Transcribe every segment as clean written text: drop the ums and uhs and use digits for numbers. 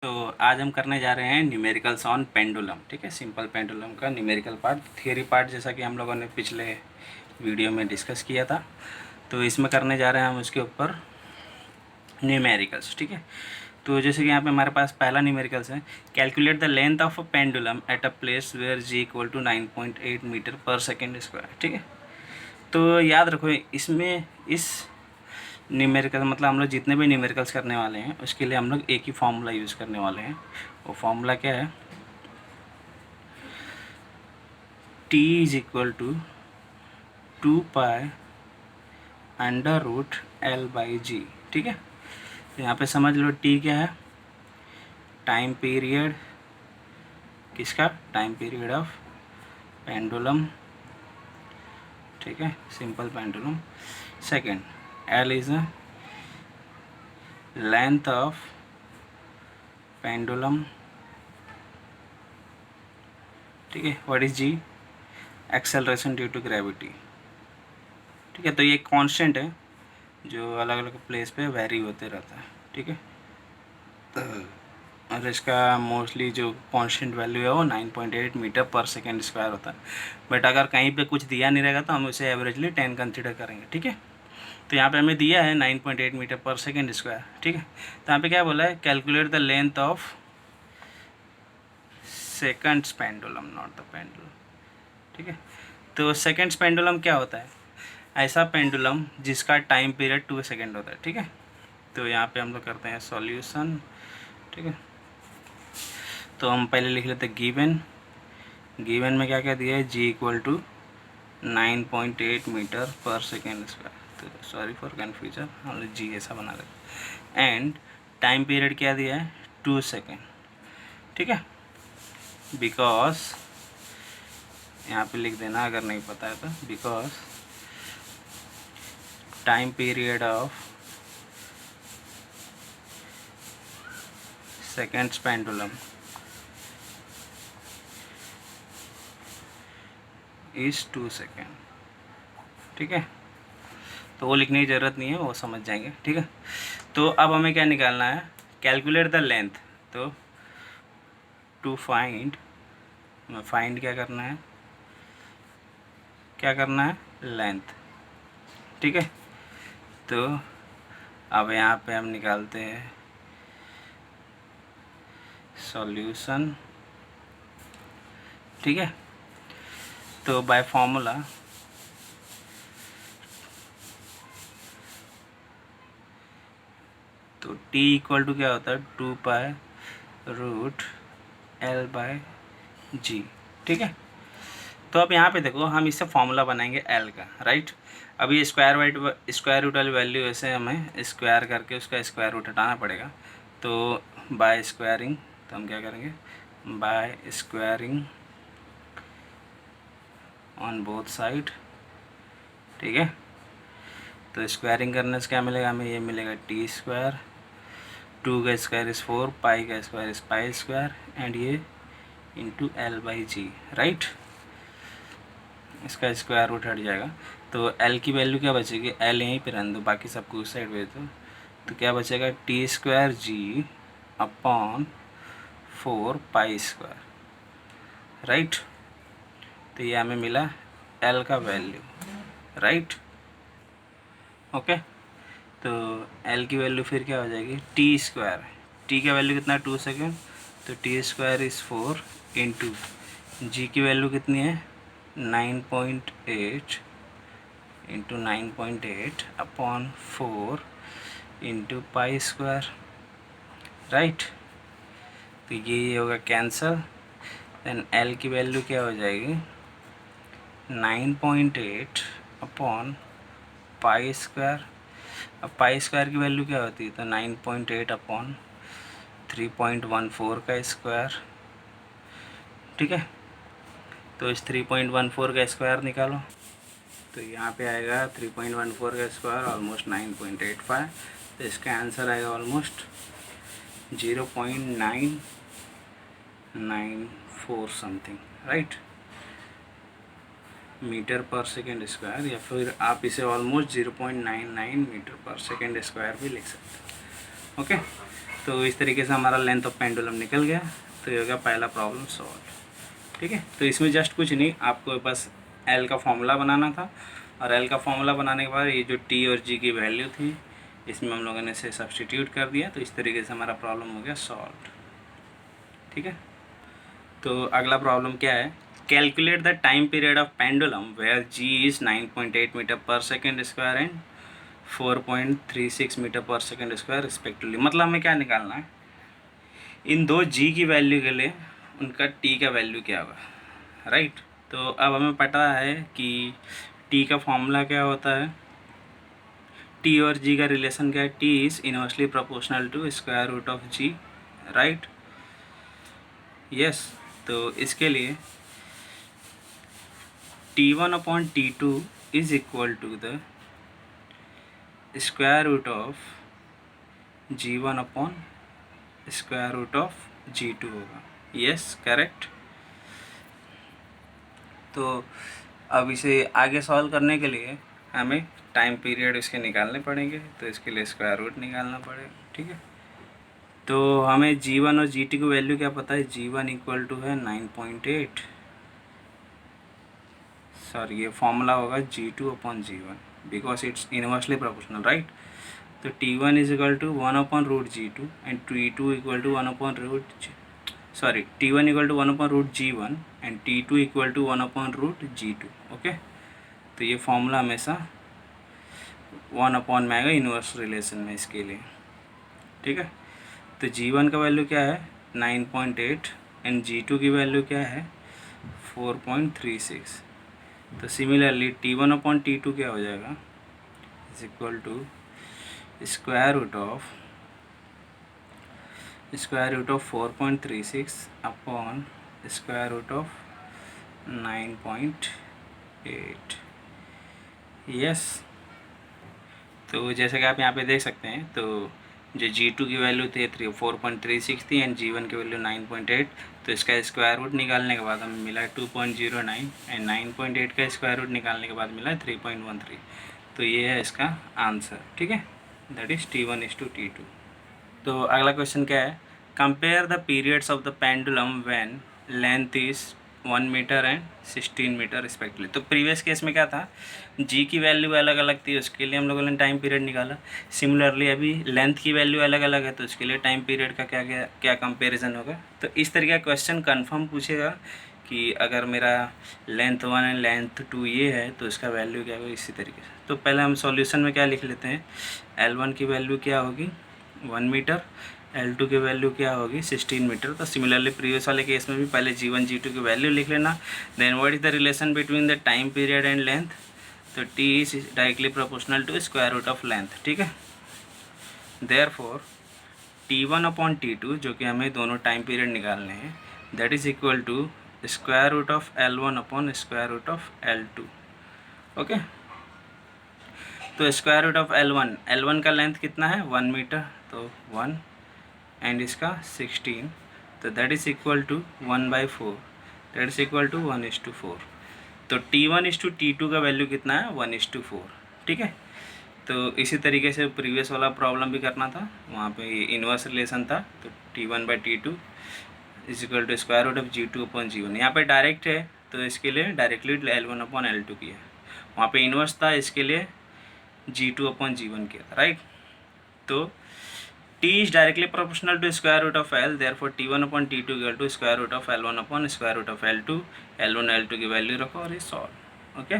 तो आज हम करने जा रहे हैं न्यूमेरिकल्स ऑन पेंडुलम। ठीक है, सिंपल पेंडुलम का न्यूमेरिकल पार्ट, थियरी पार्ट, जैसा कि हम लोगों ने पिछले वीडियो में डिस्कस किया था। तो इसमें करने जा रहे हैं हम उसके ऊपर न्यूमेरिकल्स। ठीक है, तो जैसे कि यहाँ पे हमारे पास पहला न्यूमेरिकल्स है, calculate the length of a pendulum at a place where g equal to 9.8 metre per second square. ठीक है, तो याद रखो इसमें इस न्यूमेरिकल मतलब हम लोग जितने भी न्यूमेरिकल्स करने वाले हैं उसके लिए हम लोग एक ही फार्मूला यूज़ करने वाले हैं। वो फार्मूला क्या है, t is equal to 2 pi under root L by G. ठीक है, तो यहाँ पे समझ लो t क्या है, टाइम पीरियड, किसका, टाइम पीरियड ऑफ पेंडुलम। ठीक है, simple pendulum. Second, l is a length of pendulum. ठीक है, what is g, acceleration due to gravity. ठीक है, तो ये कांस्टेंट है जो अलग अलग प्लेस पे वेरी होते रहता है। ठीक है, और इसका मोस्टली जो कांस्टेंट वैल्यू है वो 9.8 मीटर पर सेकेंड स्क्वायर होता है। बट अगर कहीं पे कुछ दिया नहीं रहेगा तो हम उसे एवरेजली 10 कंसिडर करेंगे। ठीक है, तो यहाँ पे हमें दिया है 9.8 मीटर पर सेकेंड स्क्वायर। ठीक है, तो यहाँ पे क्या बोला है, calculate the length of seconds pendulum, not the pendulum. ठीक है, तो सेकंड्स पेंडुलम क्या होता है, ऐसा पेंडुलम जिसका टाइम पीरियड 2 सेकेंड होता है। ठीक है, तो यहाँ पे हम लोग करते हैं सॉल्यूशन। ठीक है, तो हम पहले लिख लेते हैं गिवन में क्या क्या दिया है, जी equal to 9.8 metre per second square. तो सॉरी फॉर कन्फ्यूजन, हम लोग जी ऐसा बना देते। एंड टाइम पीरियड क्या दिया है, 2 सेकेंड। ठीक है, बिकॉज यहाँ पे लिख देना अगर नहीं पता है तो, because time period of seconds pendulum is 2 second. ठीक है, तो वो लिखने की ज़रूरत नहीं है, वो समझ जाएंगे। ठीक है, तो अब हमें क्या निकालना है, कैलकुलेट द लेंथ। तो टू फाइंड क्या करना है, लेंथ। ठीक है, तो अब यहाँ पे हम निकालते हैं सॉल्यूशन। ठीक है, तो बाय फॉर्मूला तो t इक्वल टू क्या होता है, 2 पाई रूट एल बाय जी। ठीक है, तो अब यहाँ पे देखो हम इससे फॉर्मूला बनाएंगे l का, राइट। अभी स्क्वायर रूट वाली वैल्यू ऐसे हमें स्क्वायर करके उसका स्क्वायर रूट हटाना पड़ेगा। तो बाय स्क्वायरिंग, तो हम क्या करेंगे, by squaring on both side. ठीक है, तो स्क्वायरिंग करने से क्या मिलेगा हमें, ये मिलेगा टी स्क्वायर, 2 का स्क्वायर इज़ 4, पाई का square is pi square, and ये into L by G, right. इसका स्क्वायर रूट हट जाएगा, तो एल की वैल्यू क्या बचेगी, एल यहीं पे रहने दो, बाकी सबको उस साइड भेज दो। तो क्या बचेगा, टी स्क्वायर जी अपॉन 4 पाई स्क्वायर, राइट। तो ये हमें मिला एल का वैल्यू, राइट। ओके, तो एल की वैल्यू फिर क्या हो जाएगी, टी स्क्वायर, टी का वैल्यू कितना, 2 सेकेंड, तो टी स्क्वायर इज़ 4 इंटू जी की वैल्यू कितनी है, 9.8 into 9.8 upon 4 into pi square, right. तो ये होगा कैंसल, देन एल की वैल्यू क्या हो जाएगी, 9.8 अपॉन पाई स्क्वायर। अब पाई स्क्वायर की वैल्यू क्या होती है, तो 9.8 अपॉन 3.14 का स्क्वायर। ठीक है, तो इस 3.14 का स्क्वायर निकालो, तो यहाँ पे आएगा 3.14 का स्क्वायर ऑलमोस्ट 9.85, तो इसका आंसर आएगा almost 0.994 something, right, metre per second square, या फिर आप इसे almost 0.99 metre per second square भी लिख सकते हैं। ओके, तो इस तरीके से हमारा लेंथ ऑफ पेंडुलम निकल गया। तो ये हो गया पहला प्रॉब्लम सॉल्व। ठीक है, तो इसमें जस्ट कुछ नहीं, आपको बस एल का फॉर्मूला बनाना था, और एल का फॉर्मूला बनाने के बाद ये जो टी और जी की वैल्यू थी इसमें हम लोगों ने इसे सब्सटीट्यूट कर दिया। तो इस तरीके से हमारा प्रॉब्लम हो गया सॉल्व। ठीक है, तो अगला प्रॉब्लम क्या है, calculate the time period of pendulum where g is 9.8 metre per second square and 4.36 metre per second square respectively. मतलब हमें क्या निकालना है, इन दो जी की वैल्यू के लिए उनका टी का वैल्यू क्या होगा, राइट। तो अब हमें पता है कि टी का फॉर्मूला क्या होता है, टी और जी का रिलेशन क्या है, T is inversely proportional to square root of g, right. Yes, तो इसके लिए T1 upon T2 is equal to the square root of G1 upon square root of G2 होगा। Yes, correct. तो अब इसे आगे सॉल्व करने के लिए हमें टाइम पीरियड इसके निकालने पड़ेंगे, तो इसके लिए स्क्वायर रूट निकालना पड़ेगा। ठीक है, तो हमें G1 और G2 की वैल्यू क्या पता है, G1 इक्वल टू है 9.8, सॉरी ये फॉर्मूला होगा G2 upon G1 because it's inversely proportional, right. तो T1 is equal to 1 upon root G2 and T2 equal to 1 upon root, sorry T1 equal to 1 upon root G1 and T2 equal to 1 upon root G2। Okay, तो ये formula हमेशा 1 upon में आएगा inverse relation में इसके लिए। ठीक है, तो G1 का वैल्यू क्या है 9.8 एंड G2 की वैल्यू क्या है 4.36। तो सिमिलरली T1 अपॉन T2 क्या हो जाएगा, is equal to square root of 4.36 upon square root of 9.8। Yes, तो जैसे कि आप यहाँ पे देख सकते हैं, तो जो G2 की वैल्यू थी 4.36 थी एंड G1 की वैल्यू 9.8, तो इसका स्क्वायर रूट निकालने के बाद हमें मिला 2.09 एंड 9.8 का स्क्वायर रूट निकालने के बाद मिला 3.13। तो ये है इसका आंसर। ठीक है, that is T1 is to T2। तो अगला क्वेश्चन क्या है, compare the periods of the pendulum when length is 1 metre and 16 metre respectively. तो प्रीवियस केस में क्या था, जी की वैल्यू अलग अलग थी, उसके लिए हम लोगों ने टाइम पीरियड निकाला। सिमिलरली अभी लेंथ की वैल्यू अलग अलग है, तो उसके लिए टाइम पीरियड का क्या क्या क्या कंपेरिजन होगा। तो इस तरीके का क्वेश्चन कन्फर्म पूछेगा कि अगर मेरा लेंथ 1 एंड लेंथ 2 ये है तो इसका वैल्यू क्या होगा, इसी तरीके से। तो पहले हम सॉल्यूशन में क्या लिख लेते हैं, L1 की वैल्यू क्या होगी 1 मीटर, L2 की वैल्यू क्या होगी 16 मीटर। तो सिमिलरली प्रीवियस वाले केस में भी पहले G1 G2 की वैल्यू लिख लेना, then what is the relation between the time period and length. तो T is directly proportional to square root of length. ठीक है, देयरफॉर T1 अपॉन T2 जो कि हमें दोनों टाइम पीरियड निकालने हैं, that is equal to square root of L1 upon square root of L2। Okay, तो स्क्वायर रूट ऑफ L1 का लेंथ कितना है 1 मीटर, तो 1 एंड इसका 16, तो that is equal to 1/4, that is equal to 1:4। तो T1:T2 का वैल्यू कितना है 1:4। ठीक है, तो इसी तरीके से प्रीवियस वाला प्रॉब्लम भी करना था, वहाँ पे इनवर्स रिलेशन था। तो T1/T2 is equal to square root of G2 upon G1। यहाँ पे डायरेक्ट है तो इसके लिए डायरेक्टली L1 अपॉन L2 किया, वहाँ पे इनवर्स था इसके लिए G2 अपॉन G1 किया था, राइट। तो T is directly proportional to square root of L, therefore T1 upon T2 equal to square root of L1 upon square root of L2। L1 L2 की value रखो और ये solve. Okay,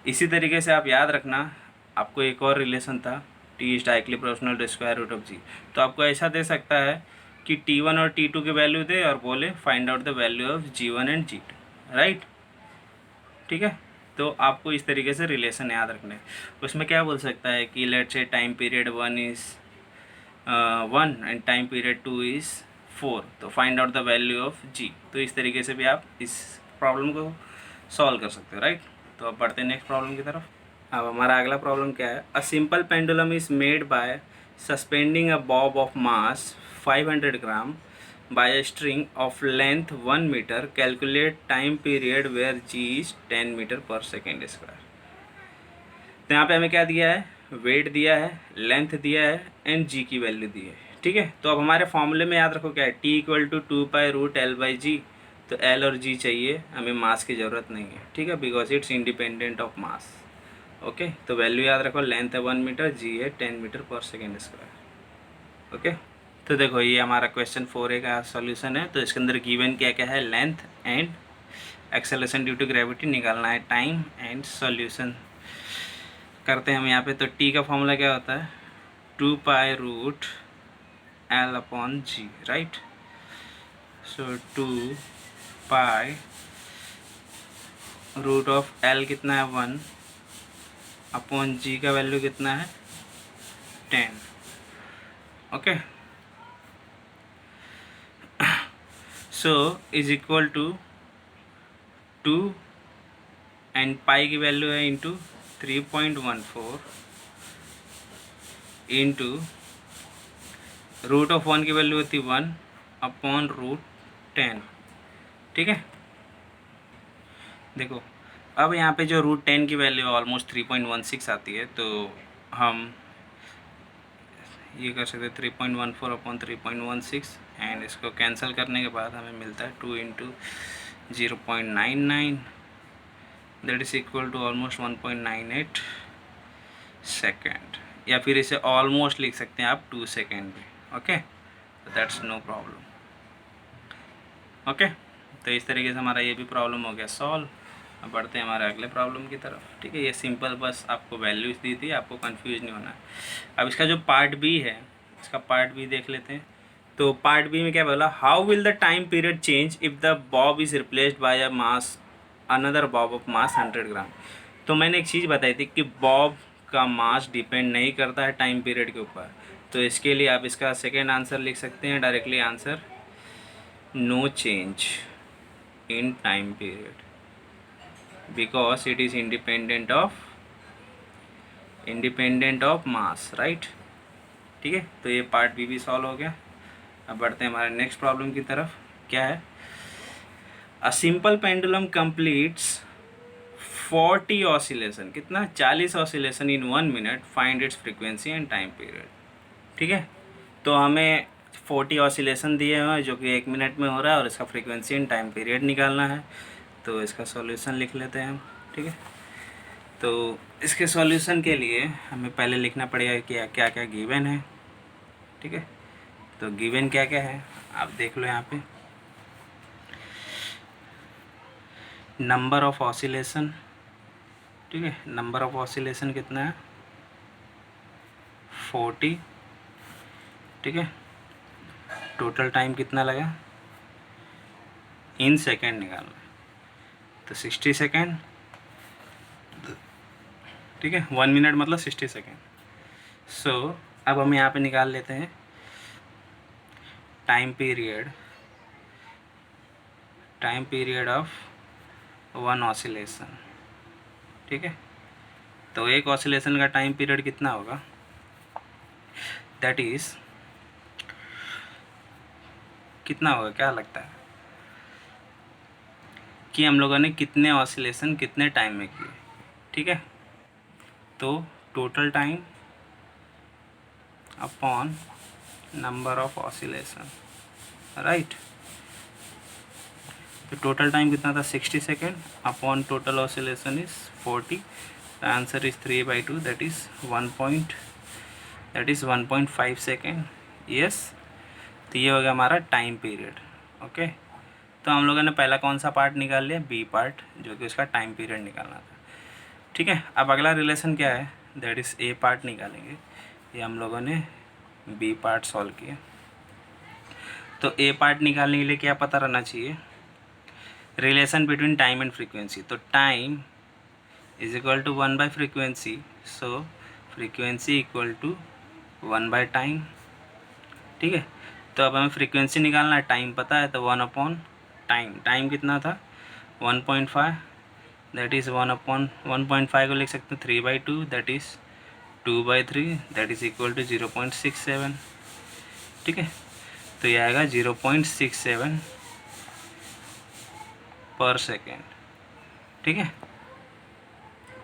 इसी तरीके से आप याद रखना, आपको एक और रिलेशन था T is directly proportional to square root of G। तो आपको ऐसा दे सकता है कि T1 और T2 की वैल्यू दे और बोले find out the value of G1 and G2, right. ठीक है, तो आपको इस तरीके से रिलेशन याद रखना है। उसमें क्या बोल सकता है कि let's say time period 1 is 1 and time period 2 is 4, तो find out the value of G। तो इस तरीके से भी आप इस प्रॉब्लम को सॉल्व कर सकते हो, राइट। तो अब बढ़ते हैं नेक्स्ट प्रॉब्लम की तरफ। अब हमारा अगला प्रॉब्लम क्या है, a simple pendulum is made by suspending a bob of mass 500 gram by a string of length 1 metre, calculate time period where G is 10 metre per second square. तो यहाँ पे हमें क्या दिया है, वेट दिया है, लेंथ दिया है एंड G की वैल्यू दी है। ठीक है। तो अब हमारे फॉर्मूले में याद रखो क्या है, टी इक्वल टू 2π√L/g। तो एल और जी चाहिए, हमें मास की ज़रूरत नहीं है, ठीक है, because it's independent of mass. Okay, तो वैल्यू याद रखो, लेंथ है 1 मीटर, जी है 10 metre per second square. Okay, तो देखो ये हमारा क्वेश्चन 4A का सॉल्यूशन है। तो इसके अंदर गिवन क्या क्या है, length and acceleration due to gravity निकालना है, टाइम एंड सॉल्यूशन करते हैं हम यहाँ पे। तो टी का फॉर्मूला क्या होता है, 2π√L/g, राइट। सो 2π√L कितना है 1 अपॉन जी का वैल्यू कितना है 10। Okay, so is equal to 2 and pi की वैल्यू है इंटू 3.14 इंटू √1 की वैल्यू होती 1 अपॉन √10, ठीक है। देखो अब यहाँ पे जो √10 की वैल्यू ऑलमोस्ट 3.16 आती है, तो हम ये कर सकते हैं 3.14 अपॉन 3.16 एंड इसको कैंसिल करने के बाद हमें मिलता है 2 into 0.99 that is equal to almost 1.98 second, या फिर इसे ऑलमोस्ट लिख सकते हैं आप 2 सेकेंड भी। ओके, तो दैट्स नो प्रॉब्लम। ओके, तो इस तरीके से हमारा ये भी प्रॉब्लम हो गया सॉल्व। अब बढ़ते हैं हमारे अगले प्रॉब्लम की तरफ, ठीक है। ये सिंपल बस आपको वैल्यूज दी थी, आपको कंफ्यूज नहीं होना है। अब इसका जो पार्ट बी है, इसका पार्ट बी देख लेते हैं। तो पार्ट बी में क्या बोला, how will the time period change if the Bob is replaced by a mass another Bob of मास 100 ग्राम। तो मैंने एक चीज़ बताई थी कि बॉब का मास डिपेंड नहीं करता है टाइम पीरियड के ऊपर। तो इसके लिए आप इसका सेकेंड आंसर लिख सकते हैं directly, answer no change in time period because it is independent of mass, right। ठीक है, तो ये पार्ट बी भी सॉल्व हो गया। अब बढ़ते हैं हमारे नेक्स्ट प्रॉब्लम की तरफ। क्या है, a simple pendulum completes 40 oscillation, कितना 40 oscillation in 1 minute, find its frequency and time period. ठीक है, तो हमें 40 ऑसिलेशन दिए हुए हैं जो कि 1 मिनट में हो रहा है, और इसका फ्रीक्वेंसी एंड टाइम पीरियड निकालना है। तो इसका सॉल्यूशन लिख लेते हैं हम, ठीक है। तो इसके सॉल्यूशन के लिए हमें पहले लिखना पड़ेगा कि क्या क्या गिवन है, ठीक है। तो गिवन क्या क्या है आप देख लो यहाँ पे, नंबर ऑफ ऑसिलेशन, ठीक है, नंबर ऑफ ऑसिलेशन कितना है 40, ठीक है। टोटल टाइम कितना लगा इन सेकेंड निकालना, तो 60 सेकेंड, ठीक है। 1 मिनट मतलब 60 सेकेंड। सो अब हम यहाँ पे निकाल लेते हैं टाइम पीरियड ऑफ 1 ऑसिलेशन, ठीक है। तो एक ऑसिलेशन का टाइम पीरियड कितना होगा, दैट इज़ कितना होगा, क्या लगता है कि हम लोगों ने कितने ऑसिलेशन कितने टाइम में किए, ठीक है। तो total time upon number of oscillation, right. तो टोटल टाइम कितना था 60 second upon total oscillation is 40। The answer is 3/2 that is 1.5 second. Yes, तो ये हो गया हमारा टाइम पीरियड। ओके, तो हम लोगों ने पहला कौन सा पार्ट निकाल लिया, बी पार्ट, जो कि उसका टाइम पीरियड निकालना था, ठीक है। अब अगला रिलेशन क्या है, दैट इज़ ए पार्ट निकालेंगे। ये हम लोगों ने बी पार्ट सॉल्व किया। तो ए पार्ट निकालने के लिए क्या पता रहना चाहिए, relation between time and frequency. तो time is equal to 1 by frequency, so frequency equal to 1 by time, ठीक है। तो अब हमें फ्रीक्वेंसी निकालना है, टाइम पता है, तो 1 अपॉन टाइम, टाइम कितना था 1.5, दैट इज़ 1/1.5 को लिख सकते हैं 3/2, that is 2/3, that is equal to 0.67, ठीक है। तो ये आएगा 0.67 पर सेकेंड, ठीक है।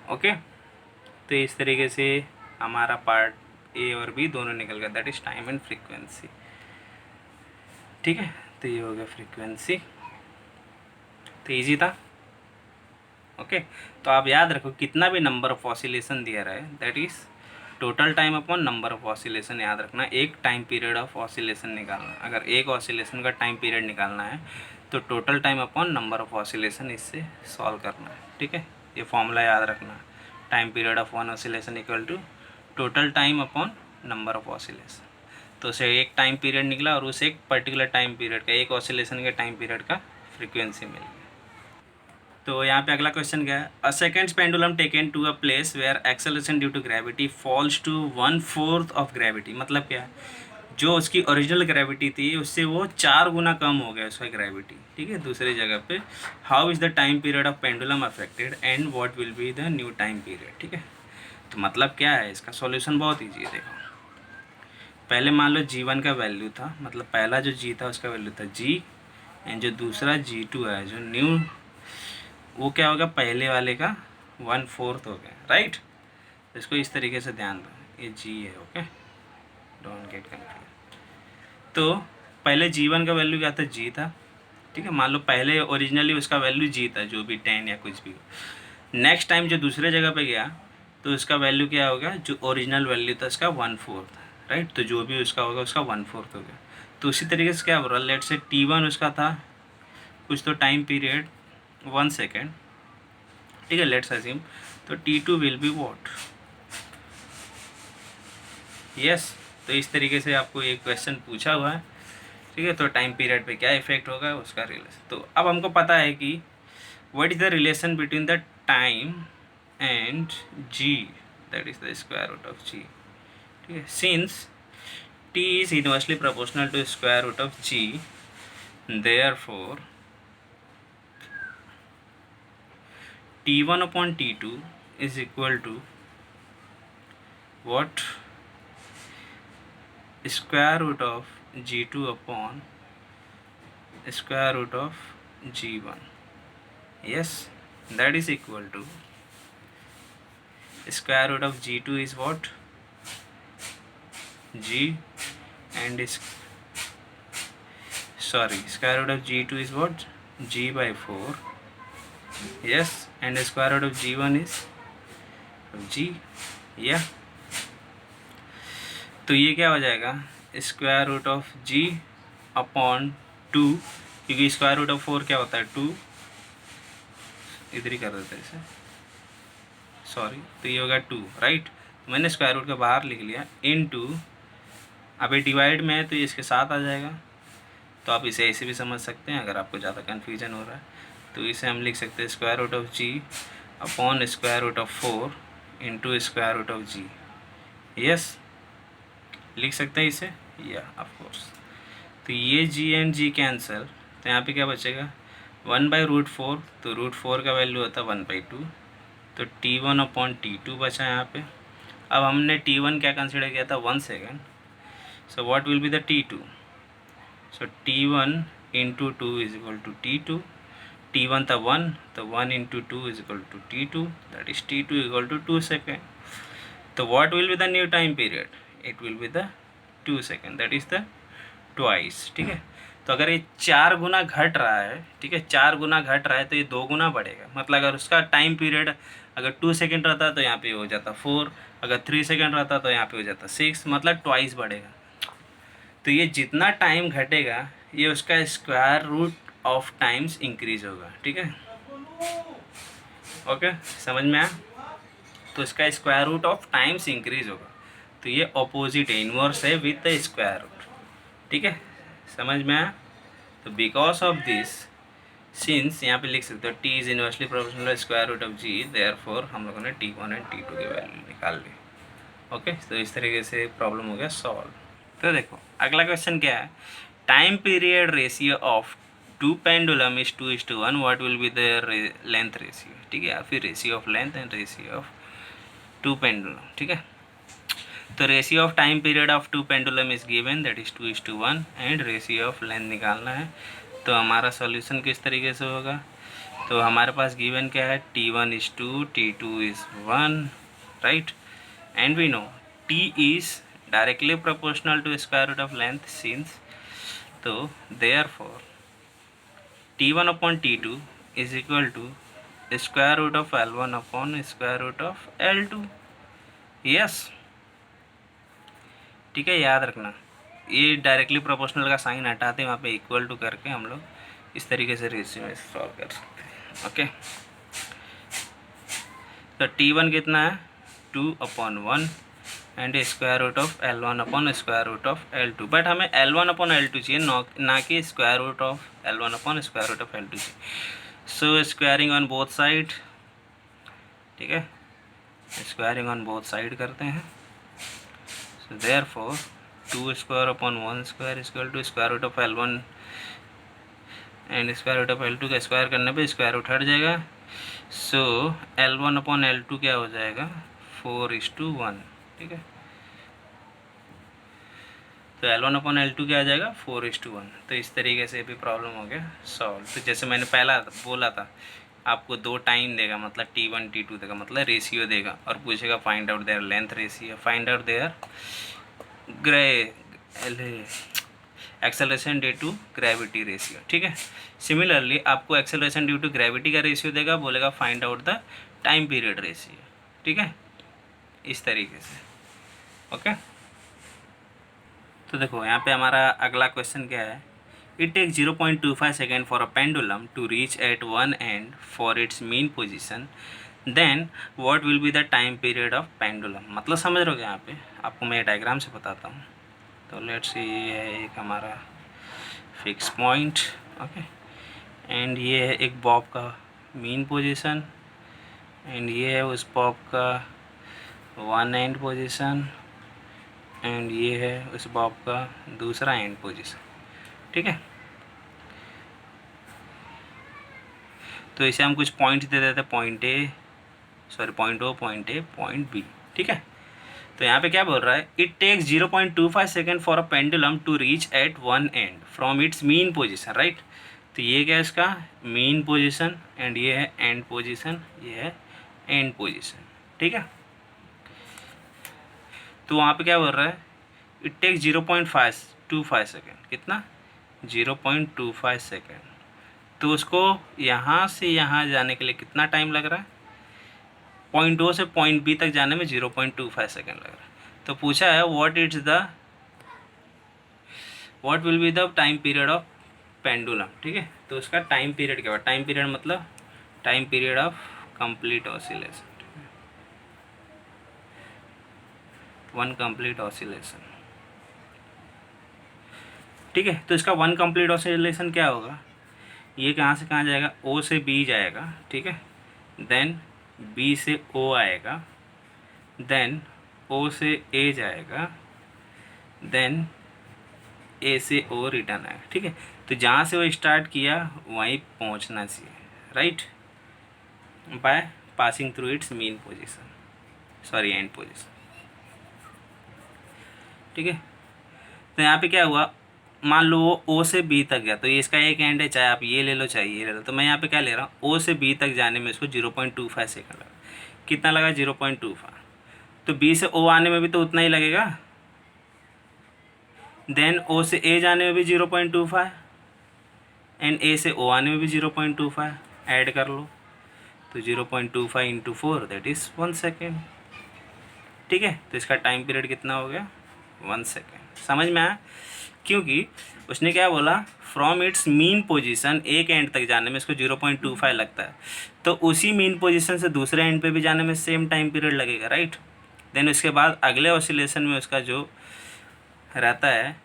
ओके, तो इस तरीके से हमारा पार्ट ए और बी दोनों निकल गया, that is time and frequency. ठीक है, तो ये हो गया फ्रीक्वेंसी। तो ईजी था। ओके, तो आप याद रखो कितना भी नंबर ऑफ ऑसिलेशन दिया रहा है that is total time upon number of oscillation. याद रखना, एक टाइम पीरियड ऑफ ऑसिलेशन निकालना, अगर एक ऑसिलेशन का टाइम पीरियड निकालना है तो total time upon number of oscillation इससे सॉल्व करना है। ठीक है, ये फॉर्मूला याद रखना, time period of one oscillation equal to total time upon number of oscillation. तो उसे एक टाइम पीरियड निकला और उसे एक पर्टिकुलर टाइम पीरियड का, एक ऑसिलेशन के टाइम पीरियड का फ्रीक्वेंसी मिल गया। तो यहाँ पे अगला क्वेश्चन क्या है, a seconds pendulum taken to a place where acceleration due to gravity falls to 1/4 of gravity. मतलब क्या है, जो उसकी ओरिजिनल ग्रेविटी थी उससे वो 4 गुना कम हो गया उसका ग्रेविटी। ठीक है, दूसरी जगह पे। How is the time period of pendulum affected and what will be the new time period. ठीक है, तो मतलब क्या है, इसका सॉल्यूशन बहुत ईजी है। देखो, पहले मान लो G1 का वैल्यू था, मतलब पहला जो G था उसका वैल्यू था G, एंड जो दूसरा G2 है जो न्यू, वो क्या होगा, पहले वाले का 1/4 हो गया। राइट, इसको इस तरीके से ध्यान दो, ये G है। Okay, don't get confuse. तो पहले G1 का वैल्यू क्या था, G था। ठीक है, मान लो पहले ओरिजिनली उसका वैल्यू G था, जो भी 10 या कुछ भी हो। नेक्स्ट टाइम जो दूसरे जगह पे गया तो उसका वैल्यू क्या होगा, जो ओरिजिनल वैल्यू था उसका 1/4 था। राइट, तो जो भी उसका होगा उसका 1/4 हो गया। तो उसी तरीके से क्या बोल रहा है, लेट से T1 उसका था कुछ तो टाइम पीरियड 1 सेकेंड। ठीक है, लेट्स अज्यूम, तो T2 will be what. Yes, तो इस तरीके से आपको एक क्वेश्चन पूछा हुआ है। ठीक है, तो टाइम पीरियड पे क्या इफेक्ट होगा उसका रिलेशन। तो अब हमको पता है कि what is the relation between the time and G, that is the square root of G। ठीक है, since T is inversely proportional to square root of G, therefore T1 upon T2 is equal to what, square root of G2 upon square root of G1. Yes, that is equal to square root of G2 is what, G, and square root of G2 is what, G by 4. Yes, and square root of G1 is G. Yeah, तो ये क्या हो जाएगा, square root of G upon 2, क्योंकि square root of 4 क्या होता है 2, इधर ही कर देते हैं इसे, सॉरी, तो ये होगा 2। राइट, मैंने स्क्वायर रूट का बाहर लिख लिया, इन 2, अब ये डिवाइड में है तो ये इसके साथ आ जाएगा। तो आप इसे ऐसे भी समझ सकते हैं, अगर आपको ज़्यादा कन्फ्यूजन हो रहा है तो इसे हम लिख सकते हैं square root of G upon square root of 4 into square root of G। Yes, लिख सकते हैं इसे, या ऑफ कोर्स। तो ये G एंड G कैंसिल, तो यहाँ पे क्या बचेगा, 1/√4, तो √4 का वैल्यू होता है 1/2, तो T1 अपॉन T2 बचा यहाँ पे। अब हमने T1 क्या कंसिडर किया था, 1 second, so what will be the T2, so T1 into 2 is equal to T2। T1 था 1, तो 1 into 2 is equal to T2, that is T2 equal to 2 second. तो what will be the new time period, it will be the 2 second, that is the twice. ठीक है, तो अगर ये 4 गुना घट रहा है, ठीक है, 4 गुना घट रहा है तो ये 2 गुना बढ़ेगा। मतलब अगर उसका टाइम पीरियड अगर 2 सेकेंड रहता तो यहाँ पे हो जाता 4, अगर 3 सेकेंड रहता तो यहाँ पे हो जाता 6, मतलब ट्वाइस बढ़ेगा। तो ये जितना टाइम घटेगा ये उसका square root of times increase होगा। ठीक है, ओके, समझ में आया। तो इसका square root of times increase होगा, तो ये ऑपोजिट है, इनवर्स है विद द स्क्वायर रूट। ठीक है, समझ में आया। तो बिकॉज ऑफ दिस, सिंस यहाँ पे लिख सकते हो T is inversely proportional square root of G, therefore हम लोगों ने T1 एंड T2 की वैल्यू निकाल ली। ओके, तो इस तरीके से प्रॉब्लम हो गया सॉल्व। तो देखो अगला क्वेश्चन क्या है, time period ratio of 2 pendulum is 2:1, what will be the length ratio. ठीक है, या फिर ratio of length and ratio of 2 pendulum. ठीक है, तो ratio of time period of 2 pendulum is given, that is 2:1, and ratio of length निकालना है। तो हमारा सॉल्यूशन किस तरीके से होगा, तो हमारे पास गिवन क्या है, T1 is 2, T2 is 1, right, and we know T is directly proportional to square root of length since, तो therefore T1 upon T2 is equal to square root of L1 upon square root of L2. Yes, ठीक है, याद रखना ये directly proportional का sign हटाते वहाँ पे इक्वल टू करके हम लोग इस तरीके से रेशियो में सॉल्व कर सकते हैं। ओके, तो T1 कितना है 2/1 and square root of L1 upon square root of L2, but हमें L1 अपॉन L2 चाहिए, ना कि square root of L1 upon square root of L2 चाहिए। So squaring on both side, ठीक है, स्क्वायरिंग ऑन बोथ साइड करते हैं। So therefore 2 square upon 1 square equal to square root of L1 and square root of L2 का square करने पे square root हट जाएगा। सो L1 अपॉन L2 क्या हो जाएगा 4:1, ठीक है, तो L1 अपॉन L2 क्या आ जाएगा 4:1। तो इस तरीके से भी प्रॉब्लम हो गया सॉल्व। तो जैसे मैंने पहला बोला था आपको 2 टाइम देगा, मतलब T1 T2 देगा, मतलब रेशियो देगा, और पूछेगा find out their length ratio, find out their acceleration due to gravity ratio, ठीक है। सिमिलरली आपको एक्सेलरेशन ड्यू टू ग्रेविटी का रेशियो देगा, बोलेगा find out the time period ratio, ठीक है, इस तरीके से। ओके, तो देखो यहाँ पे हमारा अगला क्वेश्चन क्या है, it take 0.25 second for a pendulum to reach at one end for its mean position, then what will be the time period of pendulum. मतलब समझ रहे हो यहाँ पे, आपको मैं डायग्राम से बताता हूँ। तो लेट्स सी ये है एक हमारा फिक्स पॉइंट, ओके, एंड ये है एक बॉब का मीन पोजीशन, एंड ये है उस बॉब का वन एंड पोजीशन, एंड ये है उस बॉब का दूसरा एंड पोजीशन, ठीक है। तो इसे हम कुछ पॉइंट दे देते हैं, point O, point A, point B, ठीक है। तो यहाँ पे क्या बोल रहा है, it takes 0.25 second for a pendulum to reach at one end from its mean position, right. तो ये क्या है इसका मीन पोजीशन, एंड ये है एंड पोजीशन, ये है एंड पोजीशन, ठीक है। तो वहाँ पे क्या बोल रहा है, इट टेक्स 0.25 सेकेंड, कितना 0.25 सेकेंड। तो उसको यहाँ से यहाँ जाने के लिए कितना टाइम लग रहा है, पॉइंट O से पॉइंट B तक जाने में 0.25 सेकेंड लग रहा है। तो पूछा है what will be the time period of pendulum, ठीक है। तो उसका टाइम पीरियड क्या हुआ, टाइम पीरियड मतलब time period of complete oscillation, one complete oscillation, ठीक है। तो इसका वन कंप्लीट ऑसिलेशन क्या होगा, ये कहाँ से कहाँ जाएगा, O से B जाएगा, ठीक है, देन B से O आएगा, देन O से A जाएगा, देन A से O रिटर्न आएगा, ठीक है। तो जहाँ से वो स्टार्ट किया वहीं पहुँचना चाहिए, right, by passing through it's mean position, sorry and position, ठीक है। तो यहाँ पे क्या हुआ, मान लो वो O से B तक गया, तो ये इसका एक एंड है, चाहे आप ये ले लो चाहे ये ले लो। तो मैं यहाँ पे क्या ले रहा हूँ, O से B तक जाने में इसको 0.25 सेकंड लगा, कितना लगा 0.25। तो B से O आने में भी तो उतना ही लगेगा, देन O से A जाने में भी 0.25, एंड A से O आने में भी 0.25, ऐड कर लो तो 0.25 इंटू 4 दैट इज़ 1 सेकेंड, ठीक है। तो इसका टाइम पीरियड कितना हो गया 1 सेकेंड, समझ में आया। क्योंकि उसने क्या बोला, फ्रॉम इट्स मीन पोजीशन, एक एंड तक जाने में इसको 0.25 लगता है, तो उसी मीन पोजीशन से दूसरे एंड पे भी जाने में सेम टाइम पीरियड लगेगा, राइट। देन उसके बाद अगले ऑसिलेशन में उसका जो रहता है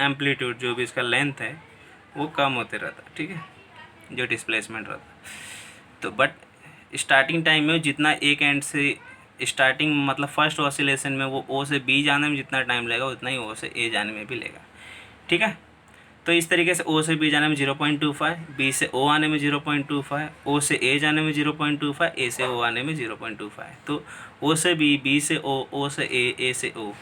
एम्पलीट्यूड, जो भी इसका लेंथ है वो कम होते रहता है, ठीक है, जो डिस्प्लेसमेंट रहता है। तो बट स्टार्टिंग टाइम में जितना एक एंड से स्टार्टिंग मतलब फर्स्ट ऑसिलेशन में वो O से B जाने में जितना टाइम लगेगा उतना ही O से A जाने में भी लेगा, ठीक है। तो इस तरीके से O से B जाने में 0.25, B से O आने में 0.25, O से A जाने में 0.25, A से O आने में 0.25। तो O से B, B से O, O से A, A से O,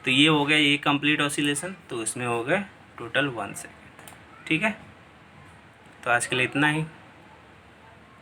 तो ये हो गया ये कंप्लीट ऑसिलेशन। तो इसमें हो गया टोटल 1 सेकेंड, ठीक है। तो आज के लिए इतना ही।